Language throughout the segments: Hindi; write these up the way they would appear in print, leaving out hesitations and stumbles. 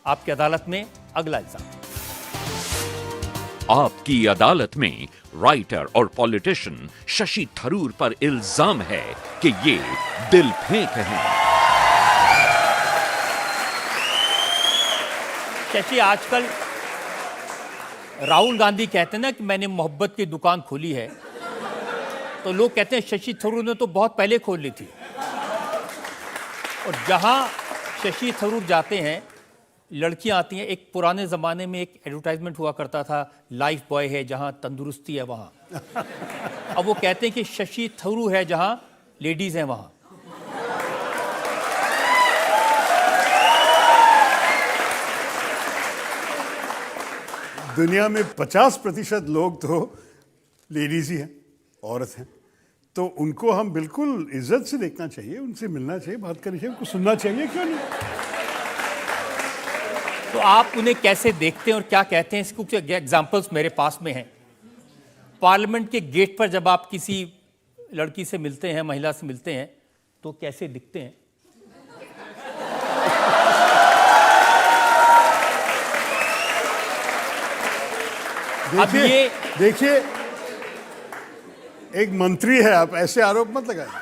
आपकी अदालत में अगला इल्जाम। आपकी अदालत में राइटर और पॉलिटिशियन शशि थरूर पर इल्जाम है कि ये दिल फेंक हैं। शशि, आजकल राहुल गांधी कहते हैं ना कि मैंने मोहब्बत की दुकान खोली है, तो लोग कहते हैं शशि थरूर ने तो बहुत पहले खोल ली थी। और जहां शशि थरूर जाते हैं लड़कियां आती हैं। एक पुराने ज़माने में एक एडवर्टाइजमेंट हुआ करता था, लाइफ बॉय है जहां तंदुरुस्ती है वहां। अब वो कहते हैं कि शशि थरूर है जहां लेडीज़ हैं वहां। दुनिया में 50% लोग तो लेडीज ही हैं, औरत हैं, तो उनको हम बिल्कुल इज्जत से देखना चाहिए, उनसे मिलना चाहिए, बात करनी चाहिए, उनको सुनना चाहिए, क्यों नहीं। तो आप उन्हें कैसे देखते हैं और क्या कहते हैं, इसके कुछ एग्जाम्पल्स मेरे पास में हैं। पार्लियामेंट के गेट पर जब आप किसी लड़की से मिलते हैं, महिला से मिलते हैं, तो कैसे दिखते हैं? देखिए, एक मंत्री है, आप ऐसे आरोप मत लगाइए।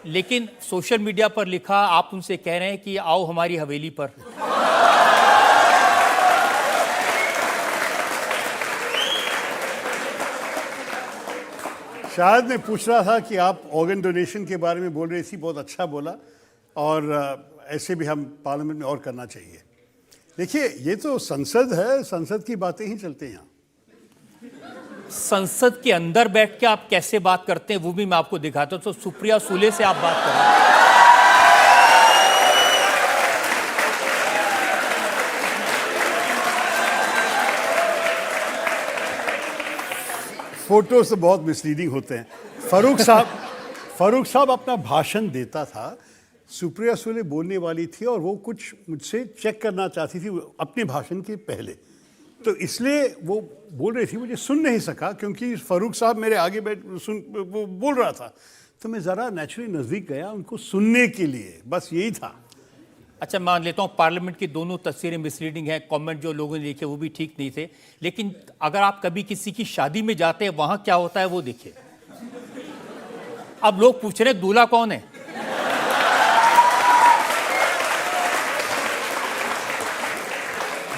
लेकिन सोशल मीडिया पर लिखा, आप उनसे कह रहे हैं कि आओ हमारी हवेली पर। शायद मैं पूछ रहा था कि आप ऑर्गन डोनेशन के बारे में बोल रही थी, बहुत अच्छा बोला, और ऐसे भी हम पार्लियामेंट में और करना चाहिए। देखिए, ये तो संसद है, संसद की बातें ही चलते हैं यहाँ। संसद के अंदर बैठ के आप कैसे बात करते हैं वो भी मैं आपको दिखाता हूं। तो सुप्रिया सुले से आप बात कर रहे हैं। फोटोज तो बहुत मिसलीडिंग होते हैं। फारूक साहब अपना भाषण देता था, सुप्रिया सुले बोलने वाली थी और वो कुछ मुझसे चेक करना चाहती थी अपने भाषण के पहले, तो इसलिए वो बोल रही थी, मुझे सुन नहीं सका क्योंकि फारूक साहब मेरे आगे वो बोल रहा था, तो मैं ज़रा नेचुरली नज़दीक गया उनको सुनने के लिए, बस यही था। अच्छा, मान लेता हूँ पार्लियामेंट की दोनों तस्वीरें मिसलीडिंग हैं, कमेंट जो लोगों ने लिखे वो भी ठीक नहीं थे, लेकिन अगर आप कभी किसी की शादी में जाते हैं वहां क्या होता है वो देखिए। अब लोग पूछ रहे हैं दूल्हा कौन है।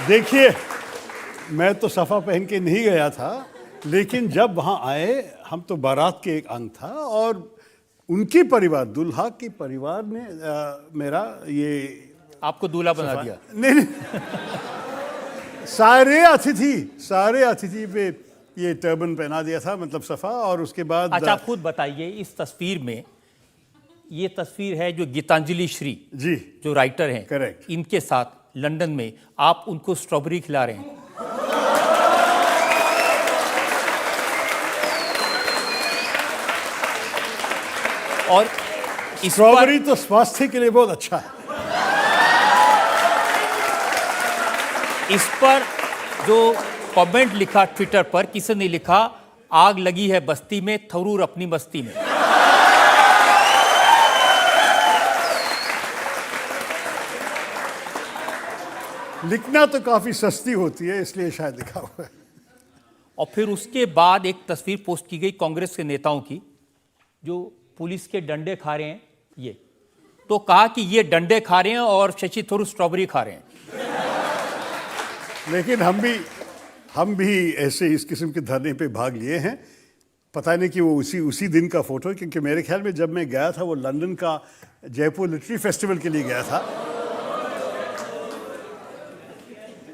देखिए, मैं तो सफ़ा पहन के नहीं गया था, लेकिन जब वहाँ आए, हम तो बारात के एक अंग था और उनके परिवार, दुल्हा के परिवार ने मेरा ये आपको दूल्हा बना दिया? नहीं, सारे अतिथि पे ये टर्बन पहना दिया था, मतलब सफ़ा, और उसके बाद। अच्छा, आप खुद बताइए, इस तस्वीर में, ये तस्वीर है जो गीतांजलि श्री जी जो राइटर हैं, करेक्ट, इनके साथ लंदन में आप उनको स्ट्रॉबेरी खिला रहे हैं। और स्ट्रॉबेरी तो स्वास्थ्य के लिए बहुत अच्छा है। इस पर जो कमेंट लिखा ट्विटर पर, किसी ने लिखा, आग लगी है बस्ती में, थरूर अपनी मस्ती में। लिखना तो काफी सस्ती होती है, इसलिए शायद लिखा हुआ है। और फिर उसके बाद एक तस्वीर पोस्ट की गई कांग्रेस के नेताओं की जो पुलिस के डंडे खा रहे हैं, ये तो कहा कि ये डंडे खा रहे हैं और शशि थरूर स्ट्रॉबेरी खा रहे हैं। लेकिन हम भी ऐसे इस किस्म के धरने पे भाग लिए हैं। पता नहीं कि वो उसी दिन का फोटो है, क्योंकि मेरे ख्याल में जब मैं गया था वो लंदन का जयपुर लिटरेरी फेस्टिवल के लिए गया था।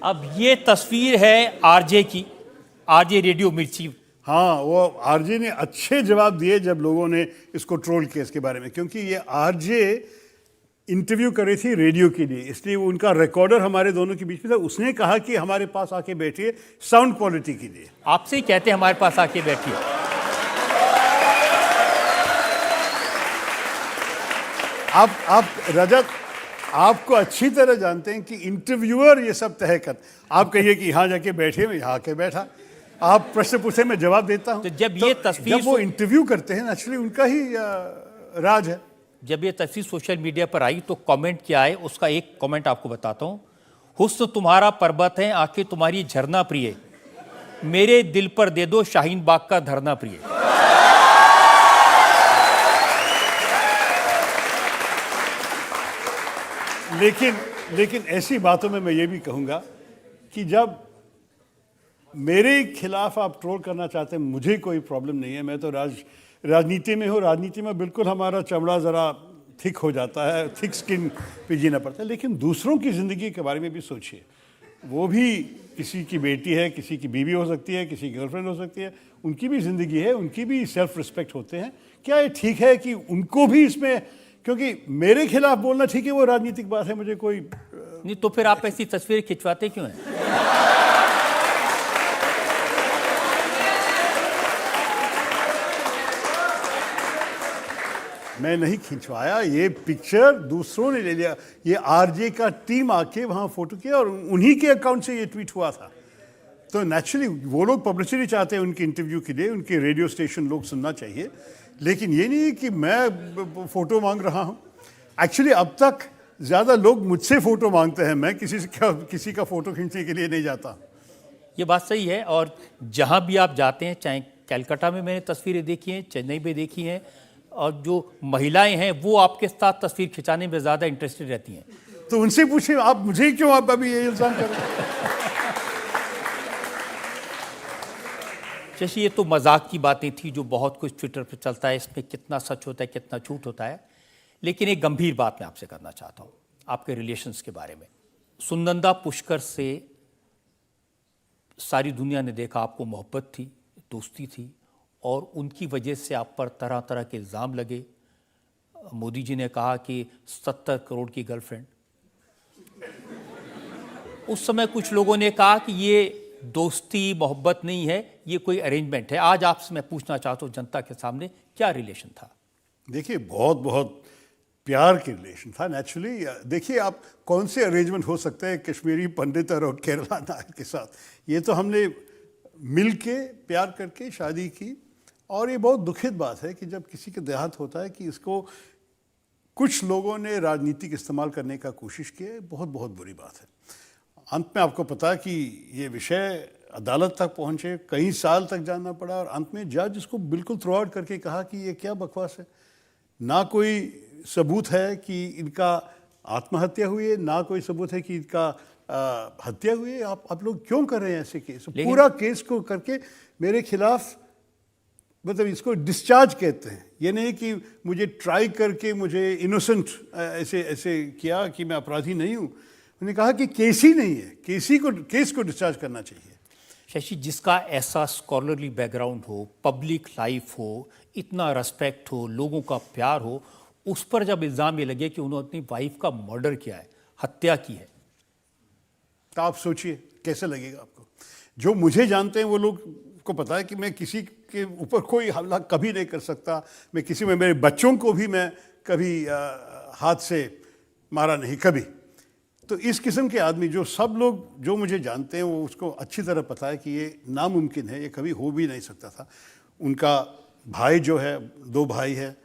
अब ये तस्वीर है आरजे की, आरजे रेडियो मिर्ची। हाँ, वो आरजे ने अच्छे जवाब दिए जब लोगों ने इसको ट्रोल किया इसके बारे में, क्योंकि ये आरजे इंटरव्यू कर रही थी रेडियो के लिए, इसलिए उनका रिकॉर्डर हमारे दोनों के बीच में था। उसने कहा कि हमारे पास आके बैठिए साउंड क्वालिटी के लिए। आपसे ही कहते हैं हमारे पास आके बैठिए। आप रजत, आपको अच्छी तरह जानते हैं कि इंटरव्यूअर ये सब तय कर, आप कहिए कि यहाँ जाके बैठे, मैं यहाँ आके बैठा, आप प्रश्न पूछे, मैं जवाब देता हूँ। तो जब ये तस्वीर, जब वो इंटरव्यू करते हैं, एक्चुअली उनका ही राज है। जब ये तस्वीर सोशल मीडिया पर आई तो कमेंट क्या है, उसका एक कमेंट आपको बताता हूँ। हुस्न तुम्हारा पर्वत है, आंखें तुम्हारी झरना प्रिय, मेरे दिल पर दे दो शाहीन बाग का धरना प्रिय। लेकिन ऐसी बातों में मैं ये भी कहूँगा कि जब मेरे खिलाफ आप ट्रोल करना चाहते हैं, मुझे कोई प्रॉब्लम नहीं है। मैं तो राजनीति में हूँ, राजनीति में बिल्कुल हमारा चमड़ा ज़रा थिक हो जाता है, थिक स्किन पे जीना पड़ता है। लेकिन दूसरों की ज़िंदगी के बारे में भी सोचिए। वो भी किसी की बेटी है, किसी की बीवी हो सकती है, किसी की गर्लफ्रेंड हो सकती है, उनकी भी ज़िंदगी है, उनकी भी सेल्फ रिस्पेक्ट होते हैं। क्या ये ठीक है कि उनको भी इसमें, क्योंकि मेरे खिलाफ बोलना ठीक है, वो राजनीतिक बात है, मुझे कोई नहीं तो फिर आप ऐसी तस्वीर खिंचवाते क्यों हैं? मैं नहीं खिंचवाया, ये पिक्चर दूसरों ने ले लिया। ये आरजे का टीम आके वहाँ फोटो किया और उन्हीं के अकाउंट से ये ट्वीट हुआ था। तो नेचुरली वो लोग पब्लिसिटी चाहते हैं उनके इंटरव्यू के लिए, उनके रेडियो स्टेशन लोग सुनना चाहिए, लेकिन ये नहीं कि मैं फ़ोटो मांग रहा हूँ। एक्चुअली अब तक ज़्यादा लोग मुझसे फ़ोटो मांगते हैं, मैं किसी का फ़ोटो खींचने के लिए नहीं जाता। ये बात सही है। और जहाँ भी आप जाते हैं, चाहे कलकत्ता में मैंने तस्वीरें देखी हैं, चेन्नई में देखी हैं, और जो महिलाएं हैं वो आपके साथ तस्वीर खिंचाने में ज़्यादा इंटरेस्टेड रहती हैं। तो उनसे पूछिए, आप मुझे क्यों आप अभी ये इल्ज़ाम कर रहे हैं? शशि, ये तो मजाक की बातें थी, जो बहुत कुछ ट्विटर पर चलता है, इसमें कितना सच होता है कितना झूठ होता है। लेकिन एक गंभीर बात मैं आपसे करना चाहता हूँ आपके रिलेशंस के बारे में। सुनंदा पुष्कर से सारी दुनिया ने देखा आपको मोहब्बत थी, दोस्ती थी, और उनकी वजह से आप पर तरह तरह के इल्ज़ाम लगे। मोदी जी ने कहा कि 70 करोड़ की गर्लफ्रेंड। उस समय कुछ लोगों ने कहा कि ये दोस्ती मोहब्बत नहीं है, ये कोई अरेंजमेंट है। आज आपसे मैं पूछना चाहता हूँ जनता के सामने, क्या रिलेशन था? देखिए, बहुत प्यार के रिलेशन था नेचुरली। देखिए, आप कौन से अरेंजमेंट हो सकते हैं कश्मीरी पंडित और केरला नायर के साथ? ये तो हमने मिल के प्यार करके शादी की। और ये बहुत दुखद बात है कि जब किसी का देहांत होता है कि इसको कुछ लोगों ने राजनीतिक इस्तेमाल करने का कोशिश की है। बहुत बुरी बात है। अंत में आपको पता है कि ये विषय अदालत तक पहुंचे, कई साल तक जानना पड़ा, और अंत में जज इसको बिल्कुल थ्रो आउट करके कहा कि ये क्या बकवास है। ना कोई सबूत है कि इनका आत्महत्या हुई है, ना कोई सबूत है कि इनका हत्या हुई है। आप लोग क्यों कर रहे हैं ऐसे केस? पूरा केस को करके मेरे खिलाफ, मतलब इसको डिस्चार्ज कहते हैं। ये नहीं कि मुझे ट्राई करके मुझे इनोसेंट ऐसे किया कि मैं अपराधी नहीं हूँ। उन्होंने कहा कि केस ही नहीं है, केस को डिस्चार्ज करना चाहिए। शशि, जिसका ऐसा स्कॉलरली बैकग्राउंड हो, पब्लिक लाइफ हो, इतना रेस्पेक्ट हो, लोगों का प्यार हो, उस पर जब इल्ज़ाम ये लगे कि उन्होंने अपनी वाइफ का मर्डर किया है, हत्या की है, तो आप सोचिए कैसे लगेगा आपको। जो मुझे जानते हैं वो लोग को पता है कि मैं किसी के ऊपर कोई हमला कभी नहीं कर सकता। मैं किसी में, मेरे बच्चों को भी मैं कभी हाथ से मारा नहीं, कभी। तो इस किस्म के आदमी, जो सब लोग जो मुझे जानते हैं, वो उसको अच्छी तरह पता है कि ये नामुमकिन है, ये कभी हो भी नहीं सकता था। उनका भाई जो है, 2 भाई है,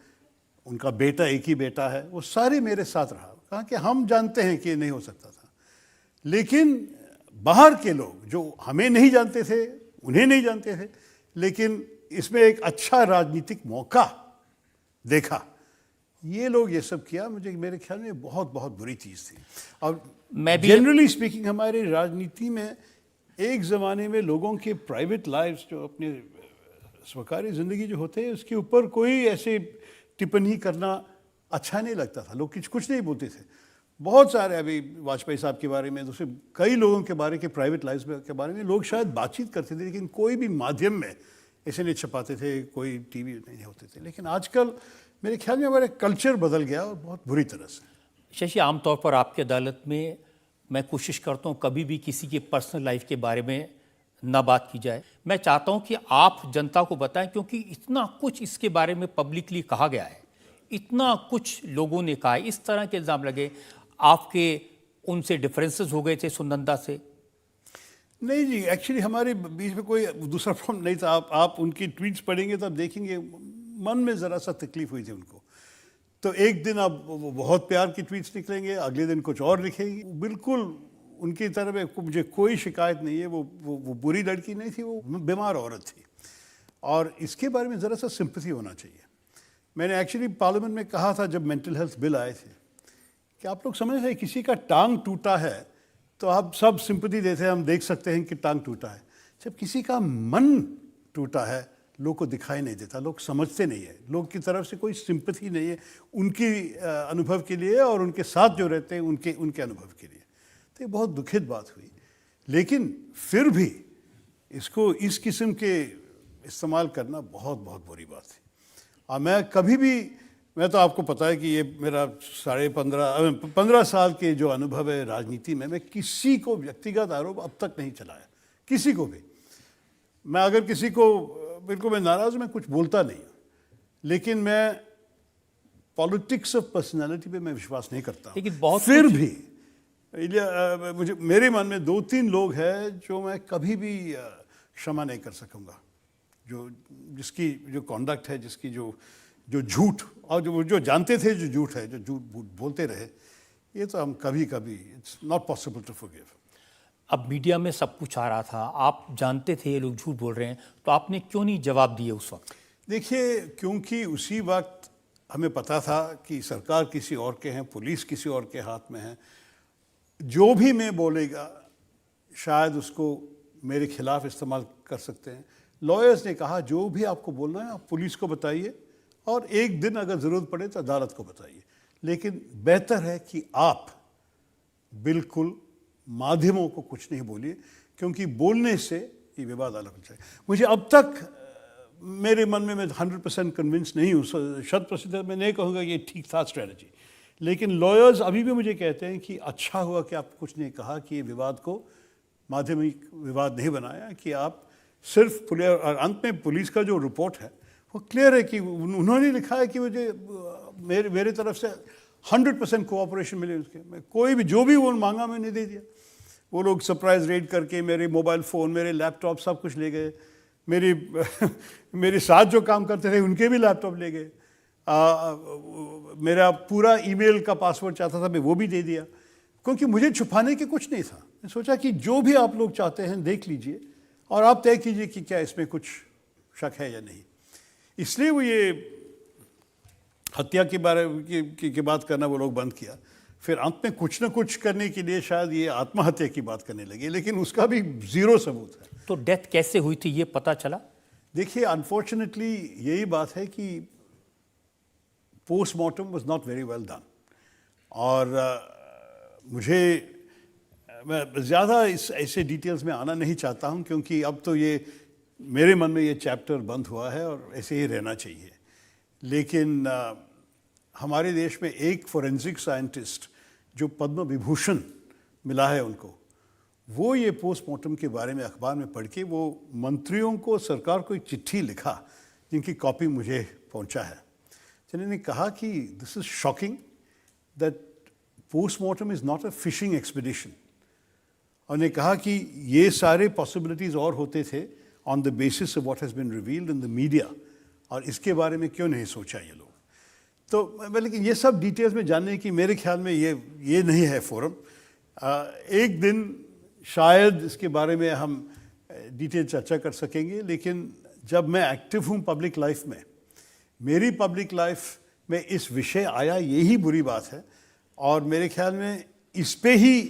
उनका बेटा, एक ही बेटा है, वो सारे मेरे साथ रहा। कहा कि हम जानते हैं कि ये नहीं हो सकता था। लेकिन बाहर के लोग जो हमें नहीं जानते थे, उन्हें नहीं जानते थे, लेकिन इसमें एक अच्छा राजनीतिक मौका देखा, ये लोग ये सब किया। मेरे ख्याल में बहुत बुरी चीज़ थी। और मैं भी जनरली स्पीकिंग हमारी राजनीति में एक ज़माने में लोगों के प्राइवेट लाइफ्स, जो अपने स्वकार्य ज़िंदगी जो होते हैं, उसके ऊपर कोई ऐसे टिप्पणी करना अच्छा नहीं लगता था। लोग कुछ नहीं बोलते थे। बहुत सारे, अभी वाजपेयी साहब के बारे में, दूसरे कई लोगों के बारे के प्राइवेट लाइफ के बारे में लोग शायद बातचीत करते थे, लेकिन कोई भी माध्यम में ऐसे नहीं छपाते थे, कोई टीवी नहीं होते थे। लेकिन आजकल मेरे ख्याल में हमारे कल्चर बदल गया, और बहुत बुरी तरह से। शशि, आमतौर पर आपकी अदालत में मैं कोशिश करता हूँ कभी भी किसी की पर्सनल लाइफ के बारे में ना बात की जाए। मैं चाहता हूँ कि आप जनता को बताएं, क्योंकि इतना कुछ इसके बारे में पब्लिकली कहा गया है, इतना कुछ लोगों ने कहा है, इस तरह के इल्ज़ाम लगे। आपके उनसे डिफरेंसेस हो गए थे सुनंदा से? नहीं जी, एक्चुअली हमारे बीच में कोई दूसरा प्रॉब्लम नहीं था। आप उनकी ट्वीट्स पढ़ेंगे तो आप देखेंगे मन में ज़रा सा तकलीफ हुई थी उनको। तो एक दिन अब बहुत प्यार की ट्वीट्स निकलेंगे, अगले दिन कुछ और लिखेगी। बिल्कुल उनकी तरफ मुझे कोई शिकायत नहीं है। वो बुरी लड़की नहीं थी, वो बीमार औरत थी, और इसके बारे में ज़रा सा सिंपैथी होना चाहिए। मैंने एक्चुअली पार्लियामेंट में कहा था जब मेंटल हेल्थ बिल आए थे कि आप लोग समझ रहे हैं, किसी का टांग टूटा है तो आप सब सिंपैथी देते हैं, हम देख सकते हैं कि टांग टूटा है। जब किसी का मन टूटा है, लोग को दिखाई नहीं देता, लोग समझते नहीं है, लोग की तरफ से कोई सिंपैथी नहीं है उनकी अनुभव के लिए और उनके साथ जो रहते हैं उनके अनुभव के लिए। तो ये बहुत दुखद बात हुई, लेकिन फिर भी इसको इस किस्म के इस्तेमाल करना बहुत बहुत बुरी बात है। और मैं तो आपको पता है कि ये मेरा 15 साल के जो अनुभव है राजनीति में, मैं किसी को व्यक्तिगत आरोप अब तक नहीं चलाया, किसी को भी। मैं अगर किसी को बिल्कुल मैं नाराज़ हूं, मैं कुछ बोलता नहीं हूँ, लेकिन मैं पॉलिटिक्स ऑफ पर्सनालिटी पे मैं विश्वास नहीं करता। लेकिन बहुत फिर भी मुझे मेरे मन में 2-3 लोग हैं जो मैं कभी भी क्षमा नहीं कर सकूंगा, जिसकी जो कॉन्डक्ट है, जिसकी जो झूठ, और जो जानते थे जो झूठ है, जो झूठ बोलते रहे, ये तो हम कभी it's not possible to forgive. अब मीडिया में सब कुछ आ रहा था, आप जानते थे ये लोग झूठ बोल रहे हैं, तो आपने क्यों नहीं जवाब दिए उस वक्त? देखिए, क्योंकि उसी वक्त हमें पता था कि सरकार किसी और के हैं, पुलिस किसी और के हाथ में है। जो भी मैं बोलेगा शायद उसको मेरे खिलाफ इस्तेमाल कर सकते हैं। लॉयर्स ने कहा जो भी आपको बोलना है आप पुलिस को बताइए, और एक दिन अगर ज़रूरत पड़े तो अदालत को बताइए, लेकिन बेहतर है कि आप बिल्कुल माध्यमों को कुछ नहीं बोलिए, क्योंकि बोलने से ये विवाद अलग हो जाए। मुझे अब तक मेरे मन में, मैं 100% कन्विंस नहीं हूँ, 100% मैं नहीं कहूँगा ये ठीक था स्ट्रैटेजी, लेकिन लॉयर्स अभी भी मुझे कहते हैं कि अच्छा हुआ कि आप कुछ नहीं कहा, कि ये विवाद को माध्यमिक विवाद नहीं बनाया, कि आप सिर्फ और अंत में पुलिस का जो रिपोर्ट है वो क्लियर है कि उन्होंने लिखा है कि मुझे मेरे तरफ से 100% कोऑपरेशन मिले उसके। मैं कोई भी जो भी वो मांगा मैंने दे दिया। वो लोग सरप्राइज रेड करके मेरे मोबाइल फ़ोन, मेरे लैपटॉप सब कुछ ले गए। मेरे साथ जो काम करते थे उनके भी लैपटॉप ले गए। मेरा पूरा ईमेल का पासवर्ड चाहता था मैं वो भी दे दिया, क्योंकि मुझे छुपाने के कुछ नहीं था। मैं सोचा कि जो भी आप लोग चाहते हैं देख लीजिए और आप तय कीजिए कि क्या इसमें कुछ शक है या नहीं। इसलिए वो ये हत्या के बारे की बात करना वो लोग बंद किया। फिर अंत में कुछ ना कुछ करने के लिए शायद ये आत्महत्या की बात करने लगे, लेकिन उसका भी ज़ीरो सबूत है। तो डेथ कैसे हुई थी ये पता चला? देखिए, अनफॉर्चुनेटली यही बात है कि postmortem was not very well done, और मैं ज़्यादा ऐसे डिटेल्स में आना नहीं चाहता हूँ, क्योंकि अब तो ये मेरे मन में ये चैप्टर बंद हुआ है और ऐसे ही रहना चाहिए। लेकिन हमारे देश में एक फोरेंसिक साइंटिस्ट जो पद्म विभूषण मिला है उनको, वो ये पोस्टमार्टम के बारे में अखबार में पढ़ के वो मंत्रियों को, सरकार को एक चिट्ठी लिखा, जिनकी कॉपी मुझे पहुंचा है। जिन्होंने कहा कि this is shocking that postmortem is not a fishing expedition. उन्होंने कहा कि ये सारे पॉसिबिलिटीज़ और होते थे on the basis of what has been revealed in the media, और इसके बारे में क्यों नहीं सोचा ये लोग। तो लेकिन ये सब डिटेल्स में जानने की मेरे ख्याल में ये नहीं है फोरम। एक दिन शायद इसके बारे में हम डिटेल चर्चा कर सकेंगे, लेकिन जब मैं एक्टिव हूँ पब्लिक लाइफ में, मेरी पब्लिक लाइफ में इस विषय आया यही बुरी बात है, और मेरे ख्याल में इस पे ही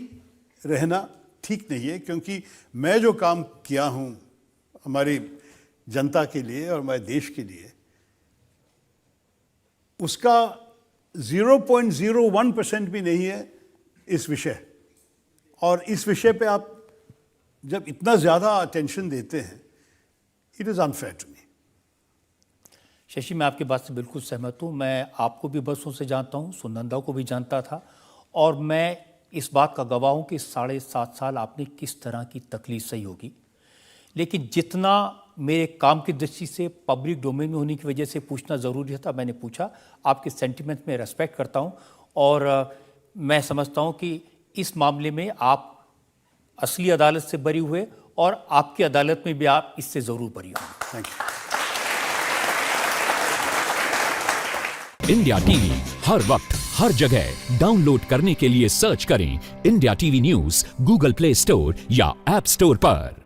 रहना ठीक नहीं है, क्योंकि मैं जो काम किया हूँ हमारी जनता के लिए और हमारे देश के लिए, उसका 0.01% भी नहीं है इस विषय। और इस विषय पे आप जब इतना ज़्यादा अटेंशन देते हैं, it is unfair to me. Shashi, मैं आपकी बात से बिल्कुल सहमत हूँ। मैं आपको भी बरसों से जानता हूँ, सुनंदा को भी जानता था, और मैं इस बात का गवाह हूँ कि 7.5 साल आपने किस तरह की तकलीफ सही होगी। लेकिन जितना मेरे काम की दृष्टि से पब्लिक डोमेन में होने की वजह से पूछना ज़रूरी था, मैंने पूछा। आपके सेंटिमेंट में रेस्पेक्ट करता हूँ, और मैं समझता हूँ कि इस मामले में आप असली अदालत से बरी हुए, और आपकी अदालत में भी आप इससे ज़रूर बरी होंगे। Thank you. इंडिया टीवी हर वक्त हर जगह डाउनलोड करने के लिए सर्च करें India TV news Google play store या ऐप स्टोर पर।